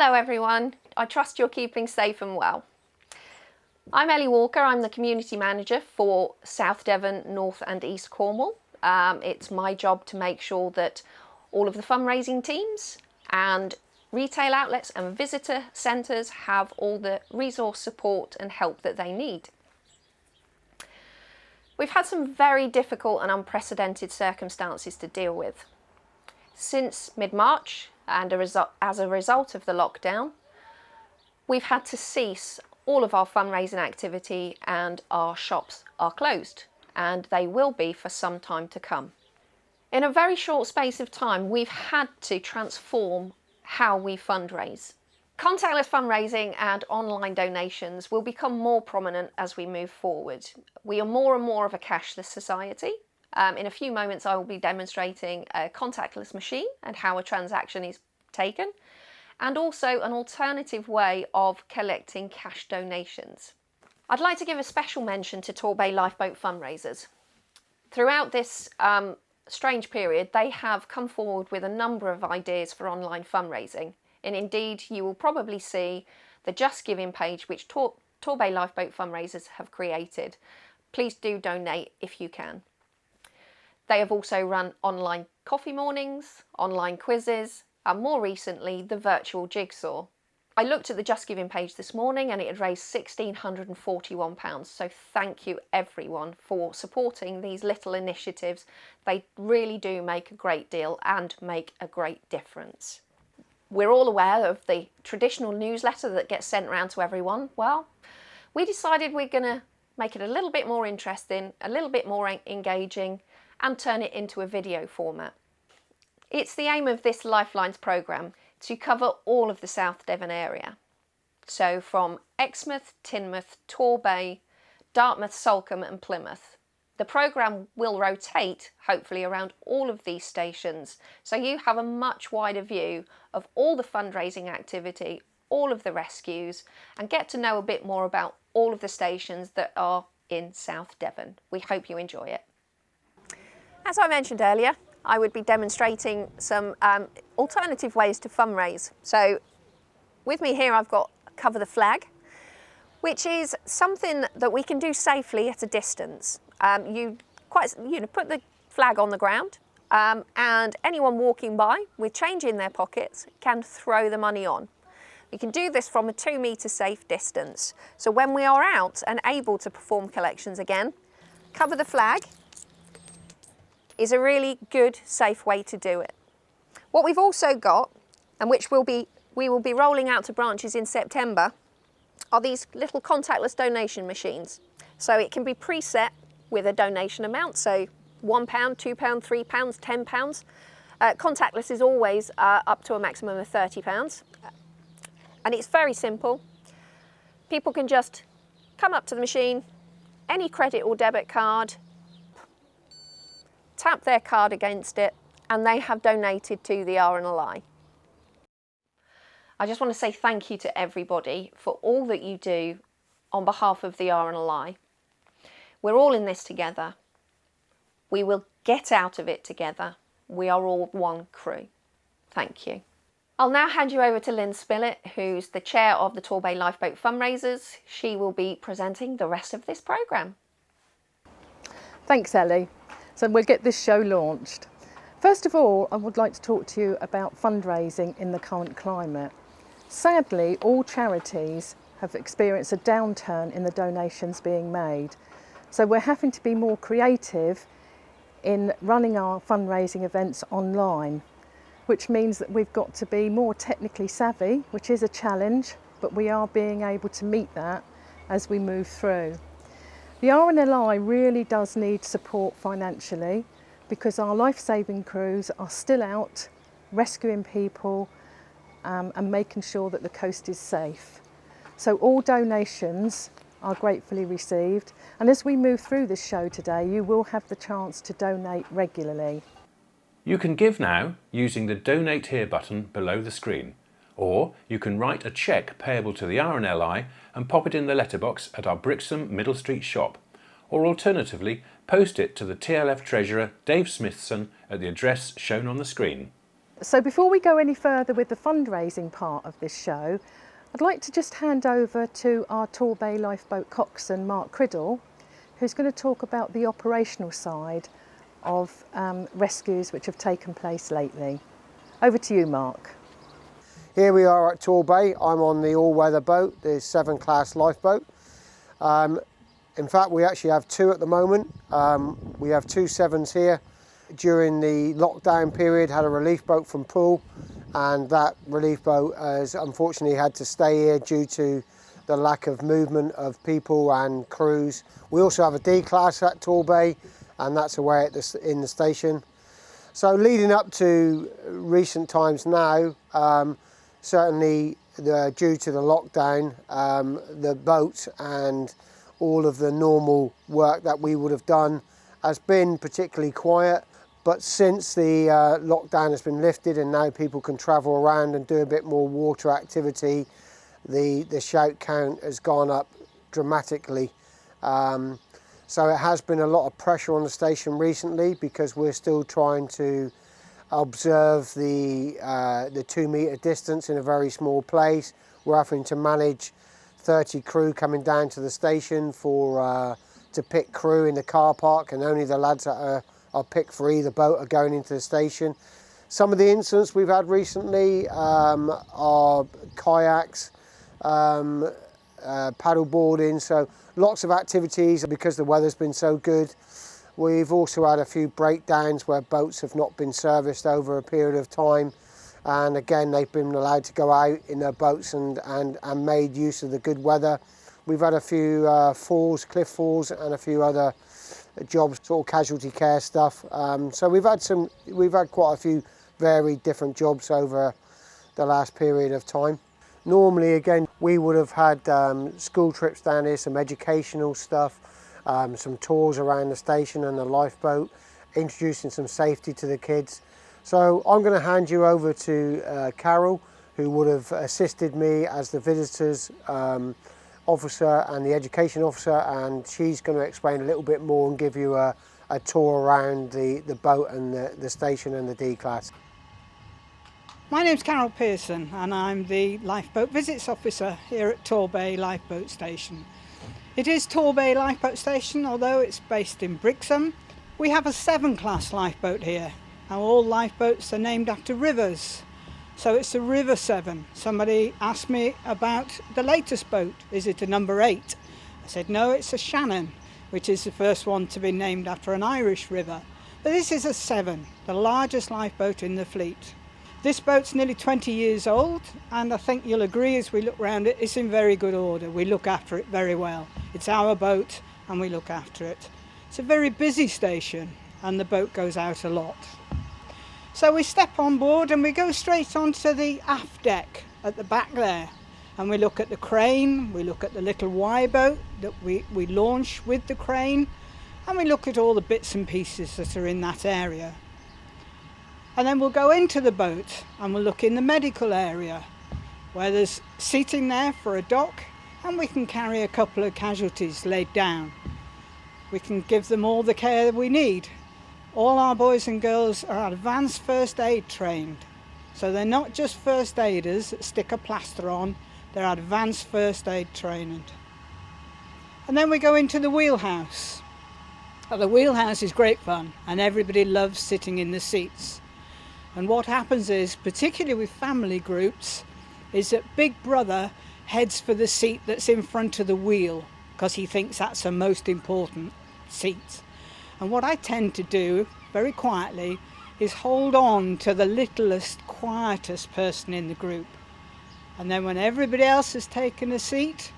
Hello everyone, I trust you're keeping safe and well. I'm Ellie Walker, I'm the Community Manager for South Devon, North and East Cornwall. It's my job to make sure that all of the fundraising teams and retail outlets and visitor centres have all the resource support and help that they need. We've had some very difficult and unprecedented circumstances to deal with. Since mid-March, and as a result of the lockdown, we've had to cease all of our fundraising activity and our shops are closed, and they will be for some time to come. In a very short space of time, we've had to transform how we fundraise. Contactless fundraising and online donations will become more prominent as we move forward. We are more and more of a cashless society. In a few moments I will be demonstrating a contactless machine and how a transaction is taken, and also an alternative way of collecting cash donations. I'd like to give a special mention to Torbay Lifeboat fundraisers. Throughout this strange period, they have come forward with a number of ideas for online fundraising, and indeed you will probably see the Just Giving page which Torbay Lifeboat fundraisers have created. Please do donate if you can. They have also run online coffee mornings, online quizzes, and more recently the virtual jigsaw. I looked at the Just Giving page this morning and it had raised £1,641, so thank you everyone for supporting these little initiatives. They really do make a great deal and make a great difference. We're all aware of the traditional newsletter that gets sent around to everyone. Well, we decided we're going to make it a little bit more interesting, a little bit more engaging, and turn it into a video format. It's the aim of this Lifelines programme to cover all of the South Devon area. So from Exmouth, Teignmouth, Torbay, Dartmouth, Salcombe and Plymouth. The programme will rotate, hopefully, around all of these stations, so you have a much wider view of all the fundraising activity, all of the rescues, and get to know a bit more about all of the stations that are in South Devon. We hope you enjoy it. As I mentioned earlier, I would be demonstrating some alternative ways to fundraise. So with me here I've got Cover the Flag, which is something that we can do safely at a distance. You put the flag on the ground and anyone walking by with change in their pockets can throw the money on. You can do this from a 2 metre safe distance. So when we are out and able to perform collections again, Cover the Flag is a really good, safe way to do it. What we've also got, and which we will be rolling out to branches in September, are these little contactless donation machines. So it can be preset with a donation amount, so £1, £2, £3, £10. Contactless is always up to a maximum of £30. And it's very simple. People can just come up to the machine, any credit or debit card, tap their card against it, and they have donated to the RNLI. I just want to say thank you to everybody for all that you do on behalf of the RNLI. We're all in this together. We will get out of it together. We are all one crew. Thank you. I'll now hand you over to Lynn Spillett, who's the chair of the Torbay Lifeboat fundraisers. She will be presenting the rest of this programme. Thanks, Ellie. So we'll get this show launched. First of all, I would like to talk to you about fundraising in the current climate. Sadly, all charities have experienced a downturn in the donations being made. So we're having to be more creative in running our fundraising events online, which means that we've got to be more technically savvy, which is a challenge, but we are being able to meet that as we move through. The RNLI really does need support financially because our life-saving crews are still out rescuing people and making sure that the coast is safe. So all donations are gratefully received, and as we move through this show today, you will have the chance to donate regularly. You can give now using the Donate Here button below the screen, or you can write a cheque payable to the RNLI and pop it in the letterbox at our Brixham Middle Street shop, or alternatively post it to the TLF Treasurer Dave Smithson at the address shown on the screen. So before we go any further with the fundraising part of this show, I'd like to just hand over to our Torbay Lifeboat coxswain, Mark Criddle, who's going to talk about the operational side of rescues which have taken place lately. Over to you, Mark. Here we are at Torbay. I'm on the all-weather boat, the 7 class lifeboat. In fact, we actually have 2 at the moment. We have 2 7s here. During the lockdown period, had a relief boat from Poole, and that relief boat has unfortunately had to stay here due to the lack of movement of people and crews. We also have a D class at Torbay, and that's away at in the station. So leading up to recent times now, certainly due to the lockdown, the boat and all of the normal work that we would have done has been particularly quiet. But since the lockdown has been lifted and now people can travel around and do a bit more water activity, the shout count has gone up dramatically. So it has been a lot of pressure on the station recently because we're still trying to observe the 2 metre distance in a very small place. We're having to manage 30 crew coming down to the station to pick crew in the car park, and only the lads that are picked for either boat are going into the station. Some of the incidents we've had recently are kayaks, paddle boarding, so lots of activities because the weather's been so good. We've also had a few breakdowns where boats have not been serviced over a period of time, and again they've been allowed to go out in their boats and made use of the good weather. We've had a few falls, cliff falls, and a few other jobs, sort of casualty care stuff. So we've had quite a few very different jobs over the last period of time. Normally, again, we would have had school trips down here, some educational stuff, some tours around the station and the lifeboat, introducing some safety to the kids. So I'm going to hand you over to Carol, who would have assisted me as the visitors officer and the education officer, and she's going to explain a little bit more and give you a tour around the boat and the station and the D class. My name's Carol Pearson and I'm the Lifeboat Visits Officer here at Torbay Lifeboat Station. It is Torbay Lifeboat Station, although it's based in Brixham. We have a 7 class lifeboat here. Now all lifeboats are named after rivers, so it's a River 7. Somebody asked me about the latest boat, is it a number 8? I said no, it's a Shannon, which is the first one to be named after an Irish river. But this is a 7, the largest lifeboat in the fleet. This boat's nearly 20 years old, and I think you'll agree as we look around it, it's in very good order. We look after it very well. It's our boat and we look after it. It's a very busy station and the boat goes out a lot. So we step on board and we go straight onto the aft deck at the back there, and we look at the crane, we look at the little Y boat that we launch with the crane, and we look at all the bits and pieces that are in that area. And then we'll go into the boat and we'll look in the medical area where there's seating there for a dock, and we can carry a couple of casualties laid down. We can give them all the care we need. All our boys and girls are advanced first aid trained. So they're not just first aiders that stick a plaster on, they're advanced first aid trained. And then we go into the wheelhouse. Now, the wheelhouse is great fun and everybody loves sitting in the seats. And what happens is, particularly with family groups, is that Big Brother heads for the seat that's in front of the wheel because he thinks that's the most important seat. And what I tend to do, very quietly, is hold on to the littlest, quietest person in the group. And then when everybody else has taken a seat,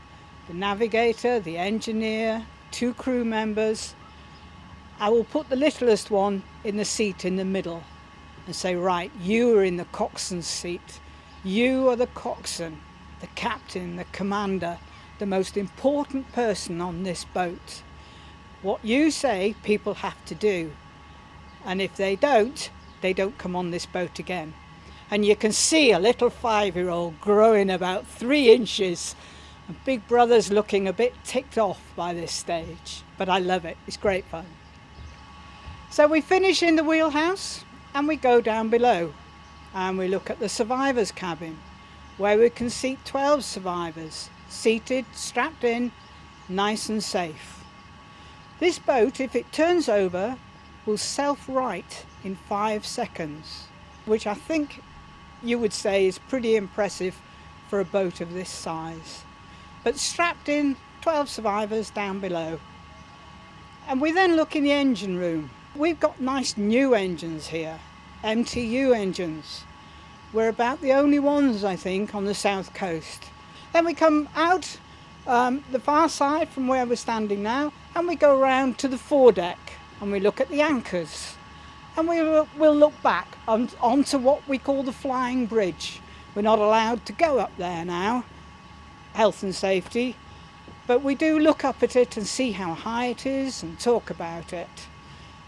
the navigator, the engineer, 2 crew members, I will put the littlest one in the seat in the middle and say, right, you are in the coxswain's seat. You are the coxswain, the captain, the commander, the most important person on this boat. What you say, people have to do. And if they don't come on this boat again. And you can see a little 5-year-old growing about 3 inches. And Big Brother's looking a bit ticked off by this stage. But I love it, it's great fun. So we finish in the wheelhouse and we go down below. and we look at the survivors cabin, where we can seat 12 survivors, seated, strapped in, nice and safe. This boat, if it turns over, will self-right in 5 seconds, which I think you would say is pretty impressive for a boat of this size. But strapped in, 12 survivors down below. And we then look in the engine room. We've got nice new engines here, MTU engines. We're about the only ones, I think, on the south coast. Then we come out the far side from where we're standing now, and we go round to the foredeck and we look at the anchors. And we'll look back onto what we call the flying bridge. We're not allowed to go up there now, health and safety, but we do look up at it and see how high it is and talk about it.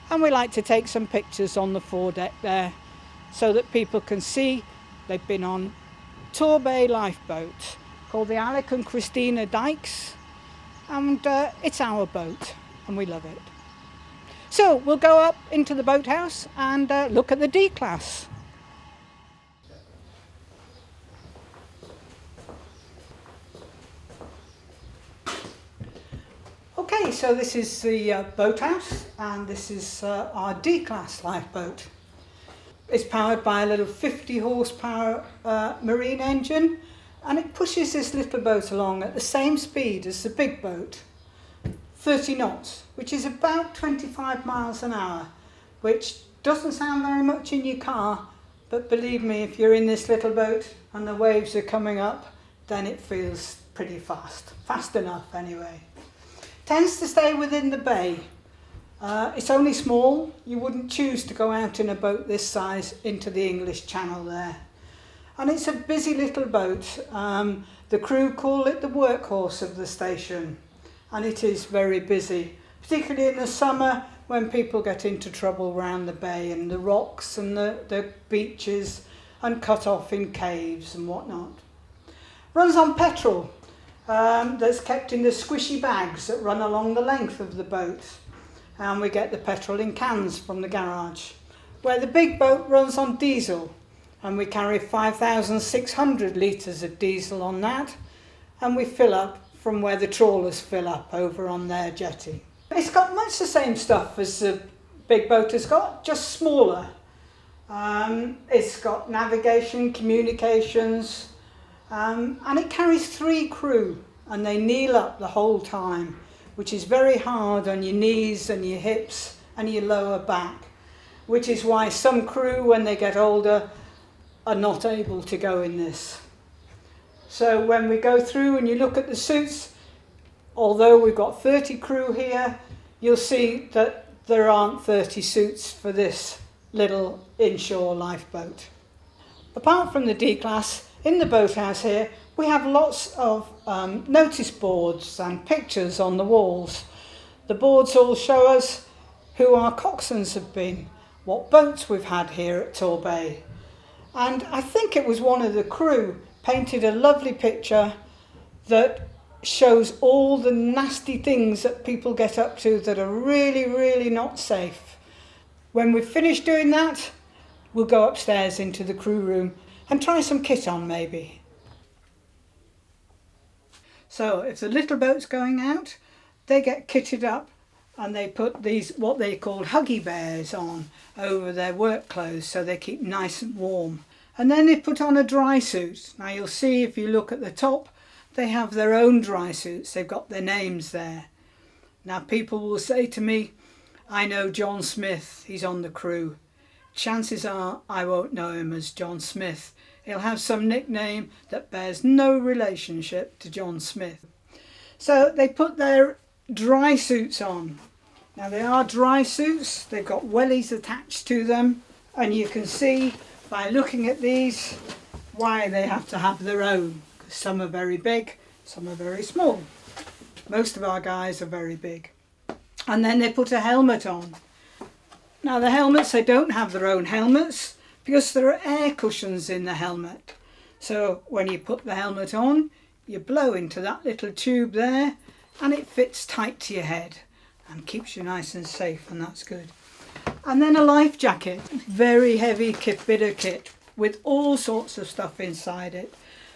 And we like to take some pictures on the foredeck there so that people can see they've been on Torbay Lifeboat, called the Alec and Christina Dykes, and it's our boat and we love it. So we'll go up into the boathouse and look at the D-class. Okay, so this is the boathouse, and this is our D-class lifeboat. It's powered by a little 50 horsepower marine engine, and it pushes this little boat along at the same speed as the big boat, 30 knots, which is about 25 miles an hour, which doesn't sound very much in your car, but believe me, if you're in this little boat and the waves are coming up, then it feels pretty fast enough anyway. Tends to stay within the bay. It's only small. You wouldn't choose to go out in a boat this size into the English Channel there. And it's a busy little boat. The crew call it the workhorse of the station, and it is very busy, particularly in the summer when people get into trouble around the bay and the rocks and the beaches and cut off in caves and whatnot. Runs on petrol. That's kept in the squishy bags that run along the length of the boat, and we get the petrol in cans from the garage. Where the big boat runs on diesel, and we carry 5,600 litres of diesel on that, and we fill up from where the trawlers fill up over on their jetty. It's got much the same stuff as the big boat has got, just smaller. It's got navigation, communications, and it carries 3 crew, and they kneel up the whole time, which is very hard on your knees and your hips and your lower back, which is why some crew, when they get older, are not able to go in this. So when we go through and you look at the suits, although we've got 30 crew here, you'll see that there aren't 30 suits for this little inshore lifeboat. Apart from the D-class, in the boathouse here, we have lots of notice boards and pictures on the walls. The boards all show us who our coxswains have been, what boats we've had here at Torbay. And I think it was one of the crew painted a lovely picture that shows all the nasty things that people get up to that are really, really not safe. When we've finished doing that, we'll go upstairs into the crew room and try some kit on maybe. So if the little boat's going out, they get kitted up and they put these what they call huggy bears on over their work clothes so they keep nice and warm. And then they put on a dry suit. Now you'll see if you look at the top, they have their own dry suits. They've got their names there. Now people will say to me, I know John Smith, he's on the crew. Chances are I won't know him as John Smith. He'll have some nickname that bears no relationship to John Smith. So they put their dry suits on. Now they are dry suits, they've got wellies attached to them, and you can see by looking at these why they have to have their own. Some are very big, some are very small. Most of our guys are very big. And then they put a helmet on. Now the helmets, they don't have their own helmets because there are air cushions in the helmet. So when you put the helmet on, you blow into that little tube there and it fits tight to your head and keeps you nice and safe, and that's good. And then a life jacket, very heavy bit of kit. with all sorts of stuff inside it.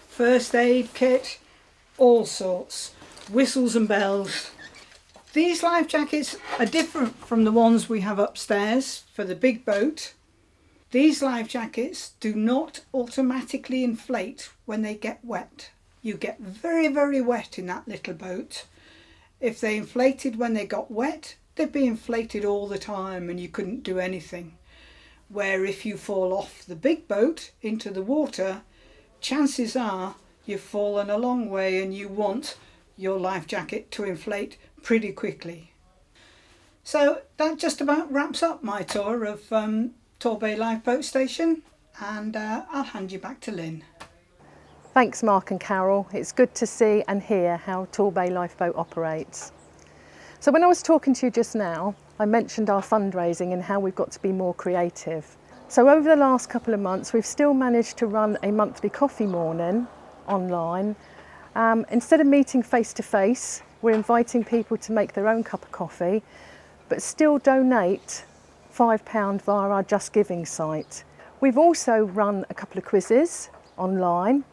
First aid kit, all sorts, whistles and bells. These life jackets are different from the ones we have upstairs for the big boat. These life jackets do not automatically inflate when they get wet. You get very, very wet in that little boat. If they inflated when they got wet, they'd be inflated all the time and you couldn't do anything. Where if you fall off the big boat into the water, chances are you've fallen a long way and you want your life jacket to inflate pretty quickly. So that just about wraps up my tour of Torbay Lifeboat Station, and I'll hand you back to Lynn. Thanks Mark and Carol. It's good to see and hear how Torbay Lifeboat operates. So when I was talking to you just now, I mentioned our fundraising and how we've got to be more creative. So over the last couple of months, we've still managed to run a monthly coffee morning online. Instead of meeting face to face, we're inviting people to make their own cup of coffee, but still donate £5 via our Just Giving site. We've also run a couple of quizzes online,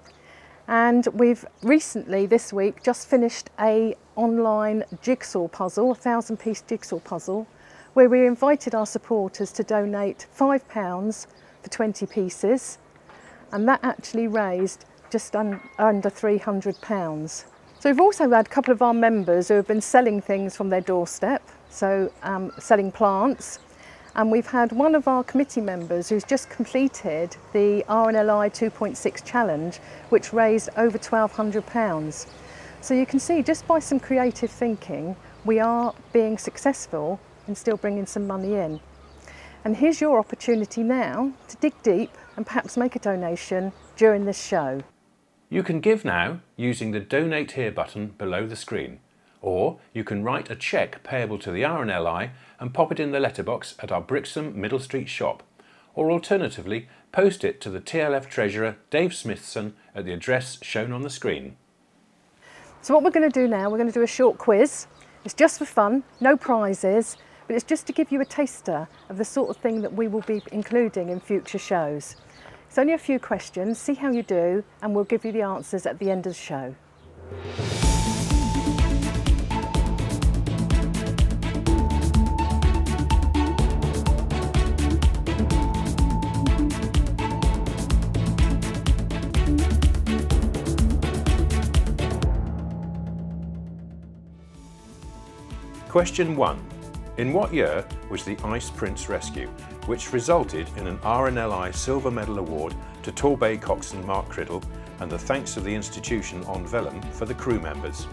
and we've recently, this week, just finished a online jigsaw puzzle, a 1,000-piece jigsaw puzzle, where we invited our supporters to donate £5 for 20 pieces, and that actually raised just under £300. So we've also had a couple of our members who have been selling things from their doorstep, so selling plants. And we've had one of our committee members who's just completed the RNLI 2.6 challenge, which raised over £1,200. So you can see just by some creative thinking, we are being successful and still bringing some money in. And here's your opportunity now to dig deep and perhaps make a donation during this show. You can give now using the Donate Here button below the screen, or you can write a cheque payable to the RNLI and pop it in the letterbox at our Brixham Middle Street shop, or alternatively post it to the TLF Treasurer Dave Smithson at the address shown on the screen. So what we're going to do now, we're going to do a short quiz. It's just for fun, no prizes, but it's just to give you a taster of the sort of thing that we will be including in future shows. It's only a few questions, see how you do, and we'll give you the answers at the end of the show. Question 1. In what year was the Ice Prince rescue, which resulted in an RNLI Silver Medal Award to Torbay coxswain Mark Criddle and the thanks of the institution on vellum for the crew members?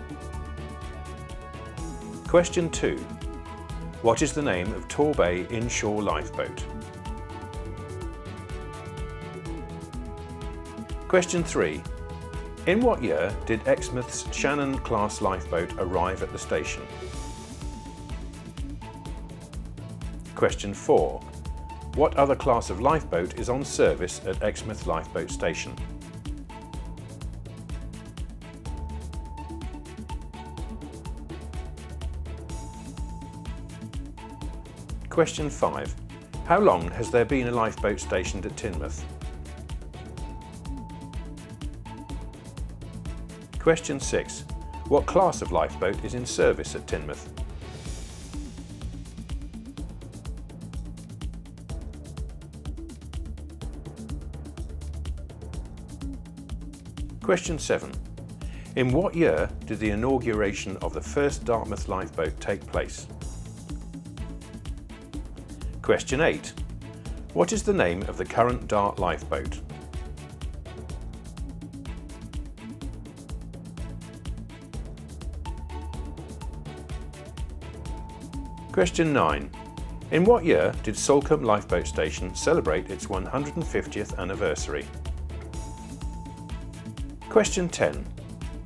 Question 2. What is the name of Torbay inshore lifeboat? Question 3. In what year did Exmouth's Shannon class lifeboat arrive at the station? Question 4. What other class of lifeboat is on service at Exmouth Lifeboat Station? Question 5. How long has there been a lifeboat stationed at Teignmouth? Question 6. What class of lifeboat is in service at Teignmouth? Question 7. In what year did the inauguration of the first Dartmouth lifeboat take place? Question 8. What is the name of the current Dart lifeboat? Question 9. In what year did Salcombe Lifeboat Station celebrate its 150th anniversary? Question 10.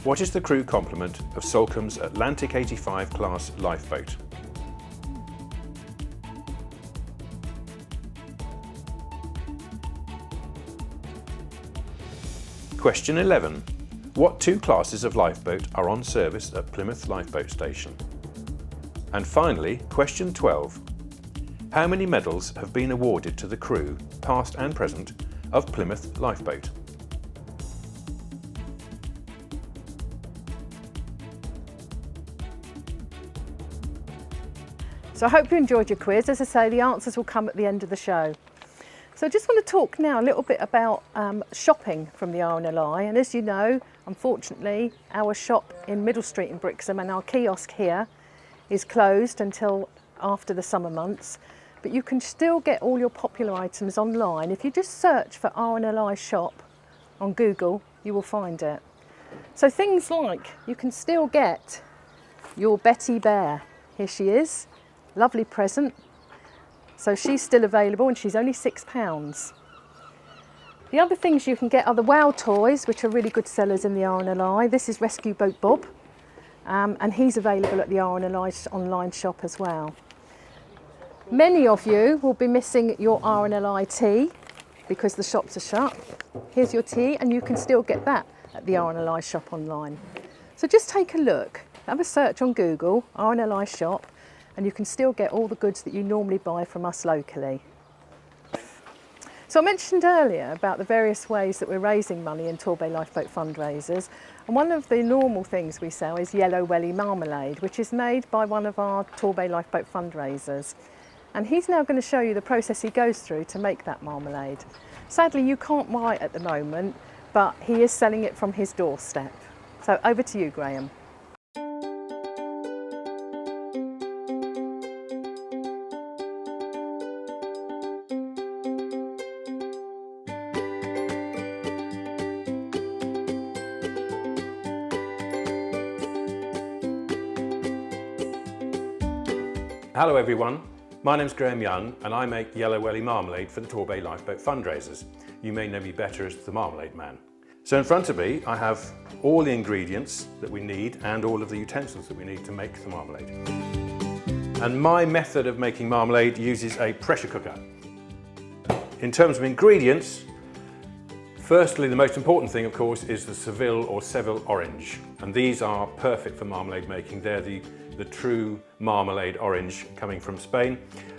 What is the crew complement of Salcombe's Atlantic 85 class lifeboat? Question 11. What two classes of lifeboat are on service at Plymouth Lifeboat Station? And finally, question 12. How many medals have been awarded to the crew, past and present, of Plymouth Lifeboat. So I hope you enjoyed your quiz. As I say, the answers will come at the end of the show. So I just want to talk now a little bit about shopping from the RNLI. And as you know, unfortunately, our shop in Middle Street in Brixham and our kiosk here is closed until after the summer months. But you can still get all your popular items online. If you just search for RNLI shop on Google, you will find it. So things like, you can still get your Betty Bear. Here she is, lovely present. So she's still available and she's only £6. The other things you can get are the Wow toys, which are really good sellers in the RNLI. This is Rescue Boat Bob, and he's available at the RNLI online shop as well. Many of you will be missing your RNLI tea because the shops are shut. Here's your tea, and you can still get that at the RNLI shop online. So just take a look, have a search on Google, RNLI shop, and you can still get all the goods that you normally buy from us locally. So I mentioned earlier about the various ways that we're raising money in Torbay Lifeboat fundraisers, and one of the normal things we sell is yellow welly marmalade, which is made by one of our Torbay Lifeboat fundraisers. And he's now going to show you the process he goes through to make that marmalade. Sadly, you can't buy it at the moment, but he is selling it from his doorstep. So over to you, Graham. Hello everyone, my name's Graham Young and I make yellow welly marmalade for the Torbay Lifeboat fundraisers. You may know me better as the Marmalade Man. So in front of me I have all the ingredients that we need and all of the utensils that we need to make the marmalade. And my method of making marmalade uses a pressure cooker. In terms of ingredients, firstly the most important thing of course is the Seville or Seville orange, and these are perfect for marmalade making. They're the true marmalade orange coming from Spain,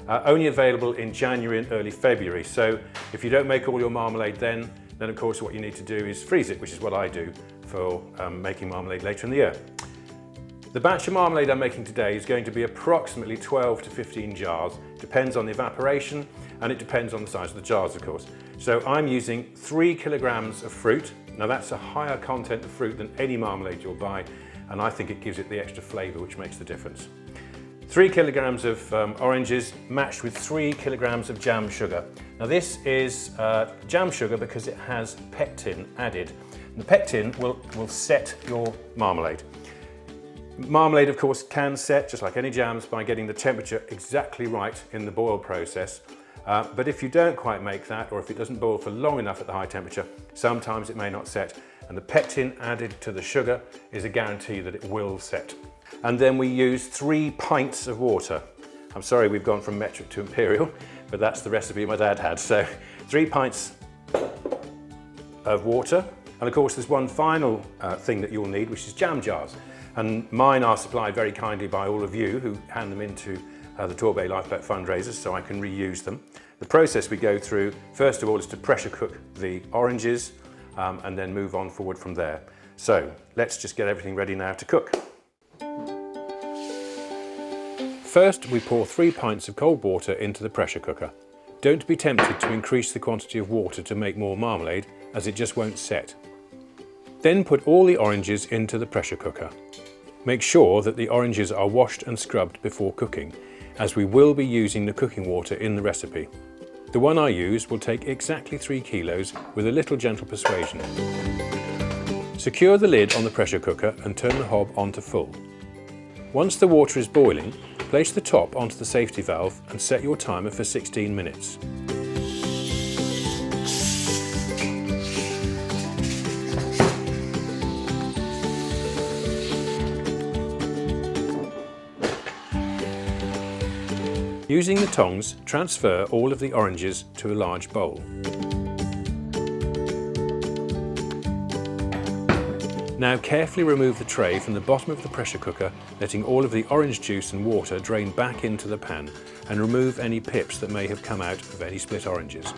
only available in January and early February. So if you don't make all your marmalade then of course what you need to do is freeze it, which is what I do for making marmalade later in the year. The batch of marmalade I'm making today is going to be approximately 12 to 15 jars. Depends on the evaporation and it depends on the size of the jars of course. So I'm using 3 kilograms of fruit. Now that's a higher content of fruit than any marmalade you'll buy, and I think it gives it the extra flavour which makes the difference. 3 kilograms of oranges matched with 3 kilograms of jam sugar. Now this is jam sugar because it has pectin added. And the pectin will set your marmalade. Marmalade of course can set, just like any jams, by getting the temperature exactly right in the boil process. But if you don't quite make that, or if it doesn't boil for long enough at the high temperature, sometimes it may not set. And the pectin added to the sugar is a guarantee that it will set. And then we use 3 pints of water. I'm sorry we've gone from metric to imperial, but that's the recipe my dad had. So 3 pints of water. And of course there's one final thing that you'll need, which is jam jars. And mine are supplied very kindly by all of you who hand them into the Torbay Lifeboat fundraisers so I can reuse them. The process we go through, first of all, is to pressure cook the oranges and then move on forward from there. So let's just get everything ready now to cook. First, we pour 3 pints of cold water into the pressure cooker. Don't be tempted to increase the quantity of water to make more marmalade, as it just won't set. Then put all the oranges into the pressure cooker. Make sure that the oranges are washed and scrubbed before cooking, as we will be using the cooking water in the recipe. The one I use will take exactly 3 kilos with a little gentle persuasion. Secure the lid on the pressure cooker and turn the hob on to full. Once the water is boiling, place the top onto the safety valve and set your timer for 16 minutes. Using the tongs, transfer all of the oranges to a large bowl. Now carefully remove the tray from the bottom of the pressure cooker, letting all of the orange juice and water drain back into the pan, and remove any pips that may have come out of any split oranges.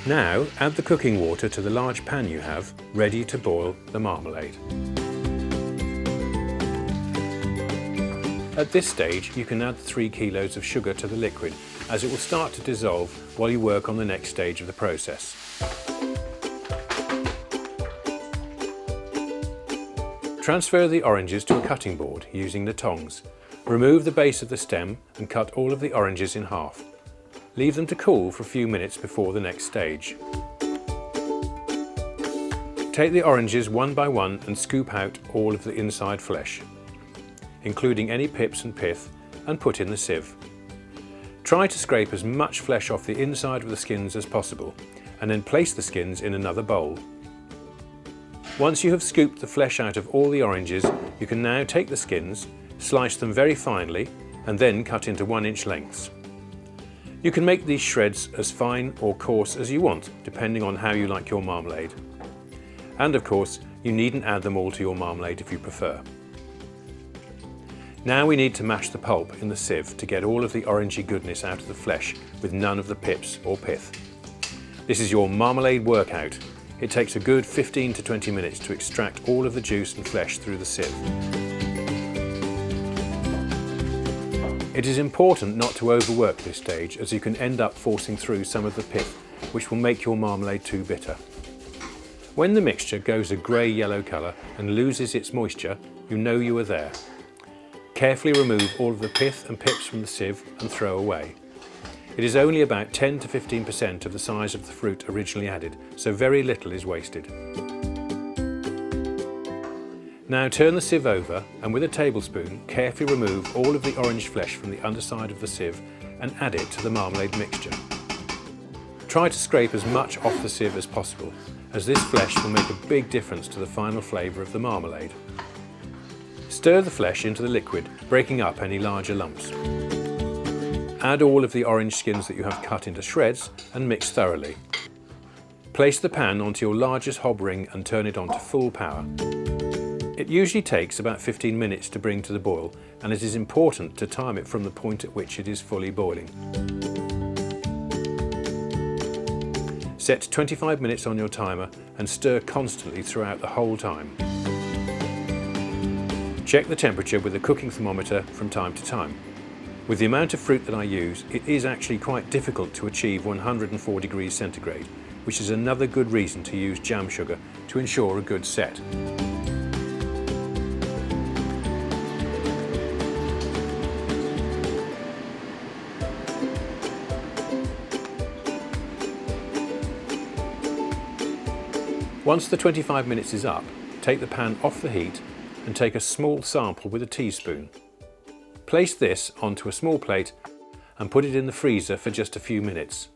Now add the cooking water to the large pan you have, ready to boil the marmalade. At this stage you can add 3 kilos of sugar to the liquid, as it will start to dissolve while you work on the next stage of the process. Transfer the oranges to a cutting board using the tongs. Remove the base of the stem and cut all of the oranges in half. Leave them to cool for a few minutes before the next stage. Take the oranges one by one and scoop out all of the inside flesh, including any pips and pith, and put in the sieve. Try to scrape as much flesh off the inside of the skins as possible, and then place the skins in another bowl. Once you have scooped the flesh out of all the oranges, you can now take the skins, slice them very finely, and then cut into 1-inch lengths. You can make these shreds as fine or coarse as you want, depending on how you like your marmalade. And of course, you needn't add them all to your marmalade if you prefer. Now we need to mash the pulp in the sieve to get all of the orangey goodness out of the flesh with none of the pips or pith. This is your marmalade workout. It takes a good 15 to 20 minutes to extract all of the juice and flesh through the sieve. It is important not to overwork this stage, as you can end up forcing through some of the pith, which will make your marmalade too bitter. When the mixture goes a grey-yellow colour and loses its moisture, you know you are there. Carefully remove all of the pith and pips from the sieve and throw away. It is only about 10 to 15% of the size of the fruit originally added, so very little is wasted. Now turn the sieve over and with a tablespoon carefully remove all of the orange flesh from the underside of the sieve and add it to the marmalade mixture. Try to scrape as much off the sieve as possible, as this flesh will make a big difference to the final flavour of the marmalade. Stir the flesh into the liquid, breaking up any larger lumps. Add all of the orange skins that you have cut into shreds and mix thoroughly. Place the pan onto your largest hob ring and turn it on to full power. It usually takes about 15 minutes to bring to the boil, and it is important to time it from the point at which it is fully boiling. Set 25 minutes on your timer and stir constantly throughout the whole time. Check the temperature with a cooking thermometer from time to time. With the amount of fruit that I use, it is actually quite difficult to achieve 104 degrees centigrade, which is another good reason to use jam sugar to ensure a good set. Once the 25 minutes is up, take the pan off the heat and take a small sample with a teaspoon. Place this onto a small plate and put it in the freezer for just a few minutes.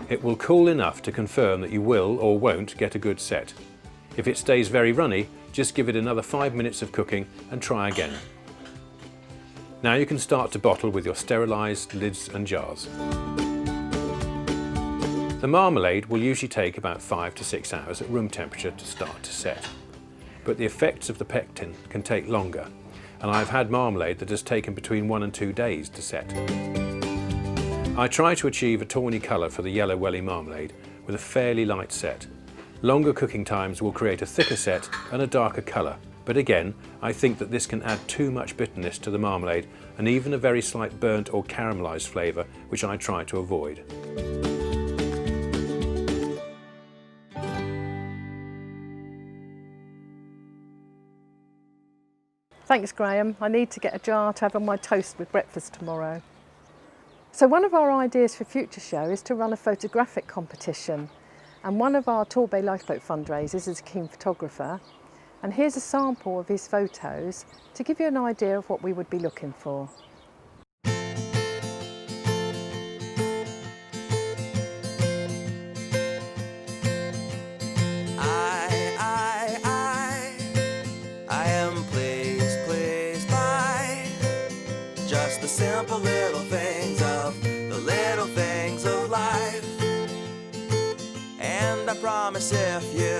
It will cool enough to confirm that you will or won't get a good set. If it stays very runny, just give it another 5 minutes of cooking and try again. Now you can start to bottle with your sterilised lids and jars. The marmalade will usually take about 5 to 6 hours at room temperature to start to set, but the effects of the pectin can take longer, and I've had marmalade that has taken between 1 and 2 days to set. I try to achieve a tawny colour for the yellow welly marmalade with a fairly light set. Longer cooking times will create a thicker set and a darker colour, but again, I think that this can add too much bitterness to the marmalade and even a very slight burnt or caramelised flavour, which I try to avoid. Thanks, Graham. I need to get a jar to have on my toast with breakfast tomorrow. So one of our ideas for future show is to run a photographic competition, and one of our Torbay Lifeboat fundraisers is a keen photographer, and here's a sample of his photos to give you an idea of what we would be looking for. Simple little things of the little things of life. And I promise if you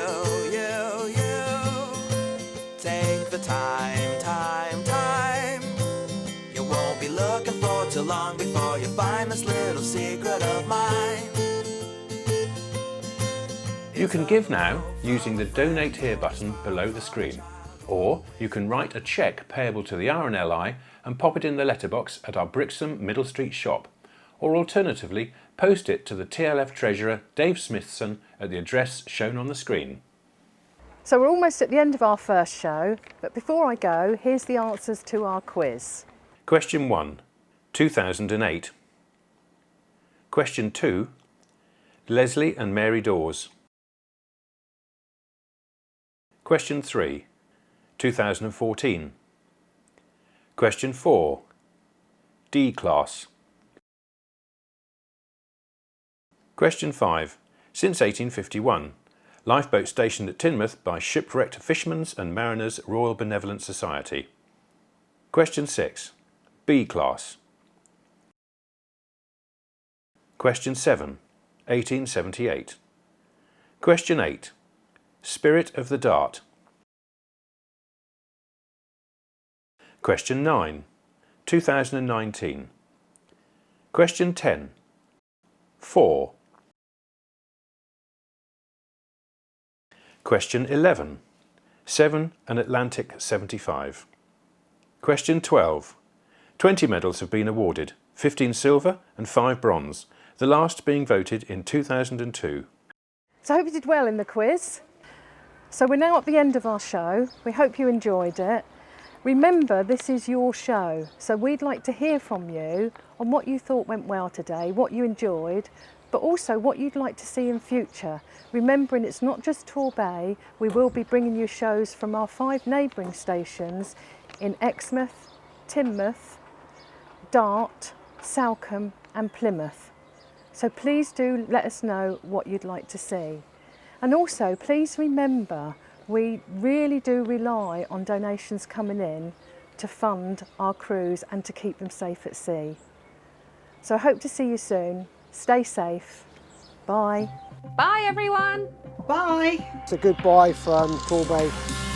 take the time, you won't be looking for too long before you find this little secret of mine. You can give now using the Donate Here button below the screen, or you can write a cheque payable to the RNLI and pop it in the letterbox at our Brixham Middle Street shop, or alternatively post it to the TLF Treasurer Dave Smithson at the address shown on the screen. So we're almost at the end of our first show, but before I go, here's the answers to our quiz. Question 1, 2008. Question 2, Leslie and Mary Dawes. Question 3, 2014. Question 4, D class. Question 5, since 1851. Lifeboat stationed at Teignmouth by Shipwrecked Fishermen's and Mariners Royal Benevolent Society. Question 6, B class. Question 7, 1878. Question 8, Spirit of the Dart. Question 9, 2019. Question 10, 4. Question 11, 7 and Atlantic 75. Question 12, 20 medals have been awarded, 15 silver and 5 bronze, the last being voted in 2002. So I hope you did well in the quiz. So we're now at the end of our show. We hope you enjoyed it. Remember, this is your show, so we'd like to hear from you on what you thought went well today, what you enjoyed, but also what you'd like to see in future. Remembering it's not just Torbay, we will be bringing you shows from our 5 neighbouring stations in Exmouth, Teignmouth, Dart, Salcombe and Plymouth. So please do let us know what you'd like to see. And also please remember, we really do rely on donations coming in to fund our crews and to keep them safe at sea. So I hope to see you soon. Stay safe. Bye. Bye everyone. Bye. It's a goodbye from Torbay